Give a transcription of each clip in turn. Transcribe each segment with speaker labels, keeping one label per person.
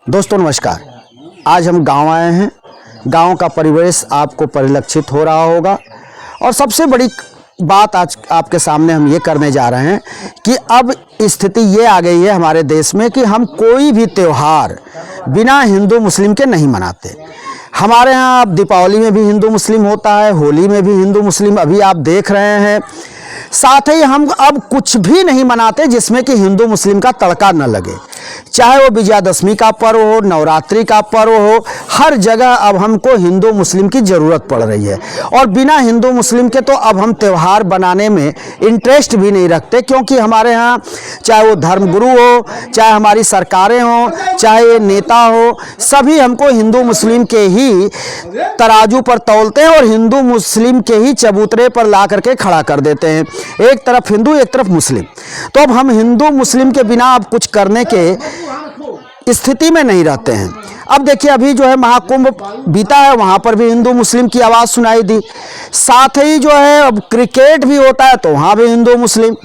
Speaker 1: दोस्तों नमस्कार। आज हम गांव आए हैं। गांव का परिवेश आपको परिलक्षित हो रहा होगा और सबसे बड़ी बात आज आपके सामने हम ये करने जा रहे हैं कि अब स्थिति ये आ गई है हमारे देश में कि हम कोई भी त्यौहार बिना हिंदू मुस्लिम के नहीं मनाते। हमारे यहाँ अब दीपावली में भी हिंदू मुस्लिम होता है, होली में भी हिंदू मुस्लिम अभी आप देख रहे हैं। साथ ही हम अब कुछ भी नहीं मनाते जिसमें कि हिंदू मुस्लिम का तड़का न लगे, चाहे वो विजयादशमी का पर्व हो, नवरात्रि का पर्व हो, हर जगह अब हमको हिंदू मुस्लिम की ज़रूरत पड़ रही है। और बिना हिंदू मुस्लिम के तो अब हम त्यौहार बनाने में इंटरेस्ट भी नहीं रखते, क्योंकि हमारे यहाँ चाहे वो धर्मगुरु हो, चाहे हमारी सरकारें हों, चाहे ये नेता हो, सभी हमको हिंदू मुस्लिम के ही तराजू पर तौलते हैं और हिंदू मुस्लिम के ही चबूतरे पर ला करके खड़ा कर देते हैं। एक तरफ हिंदू, एक तरफ मुस्लिम। तो अब हम हिंदू मुस्लिम के बिना अब कुछ करने के स्थिति में नहीं रहते हैं। अब देखिए, अभी जो है महाकुंभ बीता है, वहाँ पर भी हिंदू मुस्लिम की आवाज़ सुनाई दी। साथ ही जो है अब क्रिकेट भी होता है तो वहाँ भी हिंदू मुस्लिम।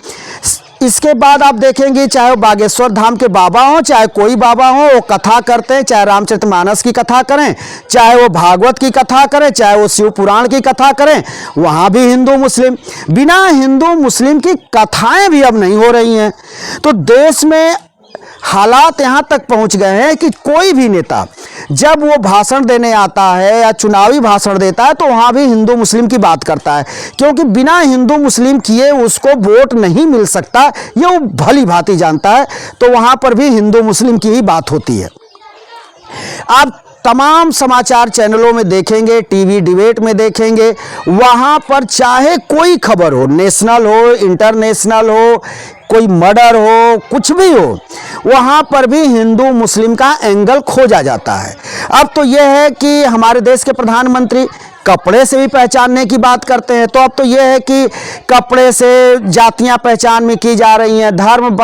Speaker 1: इसके बाद आप देखेंगे, चाहे वो बागेश्वर धाम के बाबा हों, चाहे कोई बाबा हो, वो कथा करते हैं, चाहे रामचरितमानस की कथा करें, चाहे वो भागवत की कथा करें, चाहे वो शिव पुराण की कथा करें, वहाँ भी हिंदू मुस्लिम। बिना हिंदू मुस्लिम की कथाएं भी अब नहीं हो रही हैं। तो देश में हालात यहाँ तक पहुँच गए हैं कि कोई भी नेता जब वो भाषण देने आता है या चुनावी भाषण देता है तो वहाँ भी हिंदू मुस्लिम की बात करता है, क्योंकि बिना हिंदू मुस्लिम किए उसको वोट नहीं मिल सकता, ये वो भली भांति जानता है। तो वहाँ पर भी हिंदू मुस्लिम की ही बात होती है। आप तमाम समाचार चैनलों में देखेंगे, टीवी डिबेट में देखेंगे, वहाँ पर चाहे कोई खबर हो, नेशनल हो, इंटरनेशनल हो, कोई मर्डर हो, कुछ भी हो, वहाँ पर भी हिंदू मुस्लिम का एंगल खोजा जाता है। अब तो यह है कि हमारे देश के प्रधानमंत्री कपड़े से भी पहचानने की बात करते हैं, तो अब तो यह है कि कपड़े से जातियां पहचान में की जा रही हैं, धर्म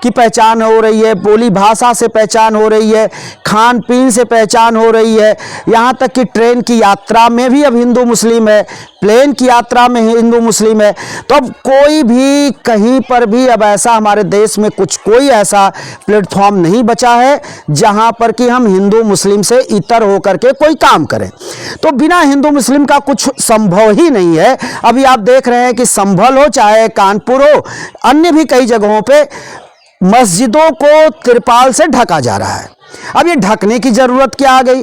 Speaker 1: की पहचान हो रही है, बोली भाषा से पहचान हो रही है, खान पीन से पहचान हो रही है, यहाँ तक कि ट्रेन की यात्रा में भी अब हिंदू मुस्लिम है, प्लेन की यात्रा में हिंदू मुस्लिम है। तो अब कोई भी कहीं पर भी अब ऐसा हमारे देश में कोई ऐसा प्लेटफॉर्म नहीं बचा है जहाँ पर कि हम हिंदू मुस्लिम से इतर होकर के कोई काम करें। तो बिना हिंदू मुस्लिम का कुछ संभव ही नहीं है। अभी आप देख रहे हैं कि संभल हो, चाहे कानपुर हो, अन्य भी कई जगहों पे मस्जिदों को तिरपाल से ढका जा रहा है। अब ये ढकने की जरूरत क्या आ गई?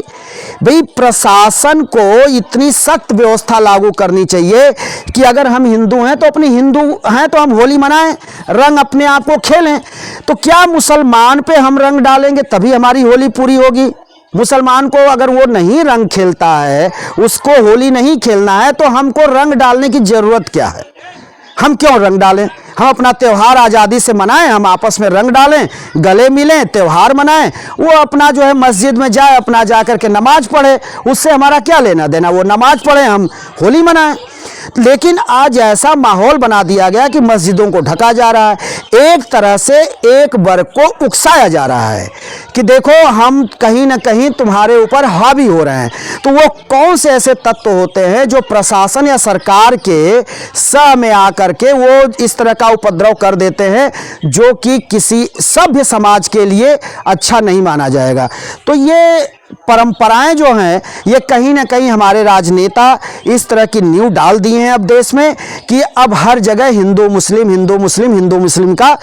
Speaker 1: भाई, प्रशासन को इतनी सख्त व्यवस्था लागू करनी चाहिए कि अगर हम हिंदू हैं तो अपनी हिंदू हैं तो हम होली मनाएं, रंग अपने आप को खेलें। तो क्या मुसलमान पे हम रंग डालेंगे तभी हमारी होली पूरी होगी? मुसलमान को अगर वो नहीं रंग खेलता है, उसको होली नहीं खेलना है, तो हमको रंग डालने की जरूरत क्या है? हम क्यों रंग डालें? हम अपना त्यौहार आज़ादी से मनाएं, हम आपस में रंग डालें, गले मिलें, त्यौहार मनाएं। वो अपना जो है मस्जिद में जाए, अपना जा कर के नमाज पढ़े, उससे हमारा क्या लेना देना? वो नमाज पढ़े, हम होली मनाएं। लेकिन आज ऐसा माहौल बना दिया गया कि मस्जिदों को ढका जा रहा है, एक तरह से एक वर्ग को उकसाया जा रहा है कि देखो हम कहीं ना कहीं तुम्हारे ऊपर हावी हो रहे हैं। तो वो कौन से ऐसे तत्व होते हैं जो प्रशासन या सरकार के सह में आकर के वो इस तरह का उपद्रव कर देते हैं जो कि किसी सभ्य समाज के लिए अच्छा नहीं माना जाएगा। तो ये परंपराएं जो हैं, ये कहीं ना कहीं हमारे राजनेता इस तरह की नींव डाल दी हैं अब देश में कि अब हर जगह हिंदू मुस्लिम हिंदू मुस्लिम हिंदू मुस्लिम का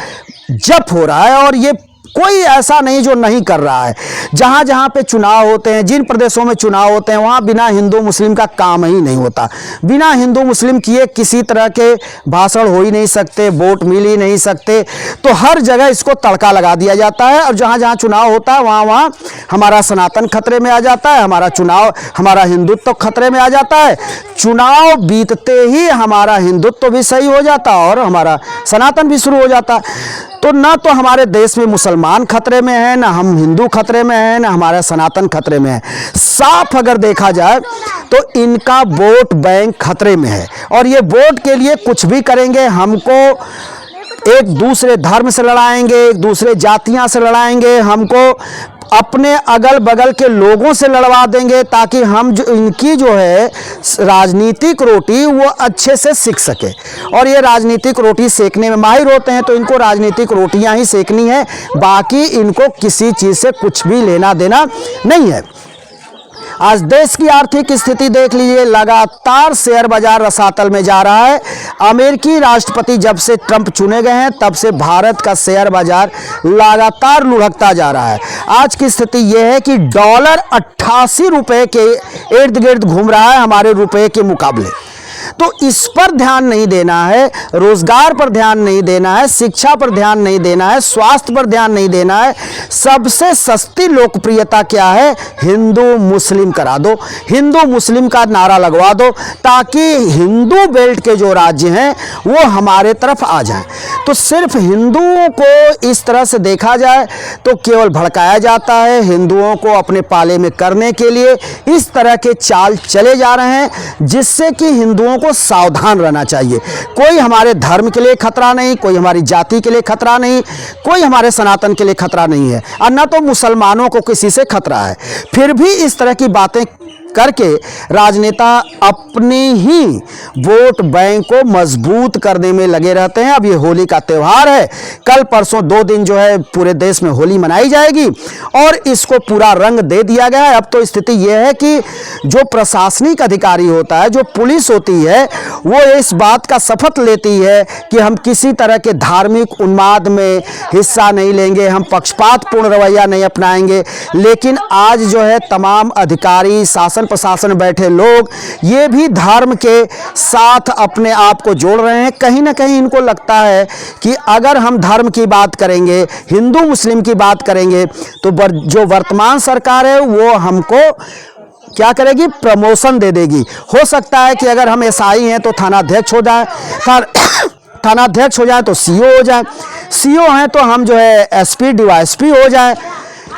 Speaker 1: जप हो रहा है। और ये कोई ऐसा नहीं जो नहीं कर रहा है। जहाँ जहाँ पे चुनाव होते हैं, जिन प्रदेशों में चुनाव होते हैं, वहाँ बिना हिंदू मुस्लिम का काम ही नहीं होता। बिना हिंदू मुस्लिम किए किसी तरह के भाषण हो ही नहीं सकते, वोट मिल ही नहीं सकते। तो हर जगह इसको तड़का लगा दिया जाता है और जहाँ जहाँ चुनाव होता है वहाँ वहाँ हमारा सनातन खतरे में आ जाता है, हमारा हिंदुत्व खतरे में आ जाता है। चुनाव बीतते ही हमारा हिंदुत्व भी सही हो जाता और हमारा सनातन भी शुरू हो जाता। तो ना तो हमारे देश में मुसलमान खतरे में है, ना हम हिंदू खतरे में है, ना हमारा सनातन खतरे में है। साफ अगर देखा जाए तो इनका वोट बैंक खतरे में है और ये वोट के लिए कुछ भी करेंगे। हमको एक दूसरे धर्म से लड़ाएंगे, एक दूसरे जातियां से लड़ाएंगे, हमको अपने अगल बगल के लोगों से लड़वा देंगे ताकि हम जो इनकी जो है राजनीतिक रोटी वो अच्छे से सीख सके। और ये राजनीतिक रोटी सेकने में माहिर होते हैं, तो इनको राजनीतिक रोटियां ही सेकनी है, बाकी इनको किसी चीज़ से कुछ भी लेना देना नहीं है। आज देश की आर्थिक स्थिति देख लीजिए, लगातार शेयर बाजार रसातल में जा रहा है। अमेरिकी राष्ट्रपति जब से ट्रंप चुने गए हैं तब से भारत का शेयर बाजार लगातार लुढ़कता जा रहा है। आज की स्थिति यह है कि डॉलर 88 रुपए के इर्द गिर्द घूम रहा है हमारे रुपए के मुकाबले। तो इस पर ध्यान नहीं देना है, रोजगार पर ध्यान नहीं देना है, शिक्षा पर ध्यान नहीं देना है, स्वास्थ्य पर ध्यान नहीं देना है। सबसे सस्ती लोकप्रियता क्या है? हिंदू मुस्लिम करा दो, हिंदू मुस्लिम का नारा लगवा दो ताकि हिंदू बेल्ट के जो राज्य हैं वो हमारे तरफ आ जाएं। तो सिर्फ हिंदुओं को इस तरह से देखा जाए तो केवल भड़काया जाता है। हिंदुओं को अपने पाले में करने के लिए इस तरह के चाल चले जा रहे हैं, जिससे कि हिंदुओं को सावधान रहना चाहिए। कोई हमारे धर्म के लिए खतरा नहीं, कोई हमारी जाति के लिए खतरा नहीं, कोई हमारे सनातन के लिए खतरा नहीं है, और न तो मुसलमानों को किसी से खतरा है। फिर भी इस तरह की बातें करके राजनेता अपनी ही वोट बैंक को मजबूत करने में लगे रहते हैं। अब ये होली का त्यौहार है, कल परसों 2 दिन जो है पूरे देश में होली मनाई जाएगी और इसको पूरा रंग दे दिया गया है। अब तो स्थिति यह है कि जो प्रशासनिक अधिकारी होता है, जो पुलिस होती है, वो इस बात का शपथ लेती है कि हम किसी तरह के धार्मिक उन्माद में हिस्सा नहीं लेंगे, हम पक्षपातपूर्ण रवैया नहीं अपनाएंगे। लेकिन आज जो है तमाम अधिकारी, शासन प्रशासन बैठे लोग ये भी धर्म के साथ अपने आप को जोड़ रहे हैं। कहीं ना कहीं इनको लगता है कि अगर हम धर्म की बात करेंगे, हिंदू मुस्लिम की बात करेंगे, तो जो वर्तमान सरकार है वो हमको क्या करेगी? प्रमोशन दे देगी। हो सकता है कि अगर हम एसआई हैं तो थानाध्यक्ष हो जाए, थानाध्यक्ष हो जाए तो सीओ हो जाए, सीओ हैं तो हम जो है एसपी डीवाईएसपी हो जाए,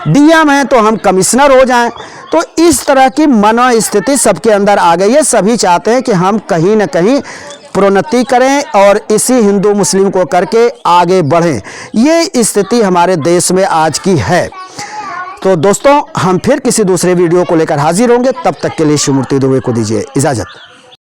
Speaker 1: डीएम हैं तो हम कमिश्नर हो जाएं। तो इस तरह की मनोस्थिति सबके अंदर आ गई है। सभी चाहते हैं कि हम कहीं ना कहीं प्रोन्नति करें और इसी हिंदू मुस्लिम को करके आगे बढ़ें। ये स्थिति हमारे देश में आज की है। तो दोस्तों, हम फिर किसी दूसरे वीडियो को लेकर हाजिर होंगे। तब तक के लिए शिव मूर्ति दुबे को दीजिए इजाज़त।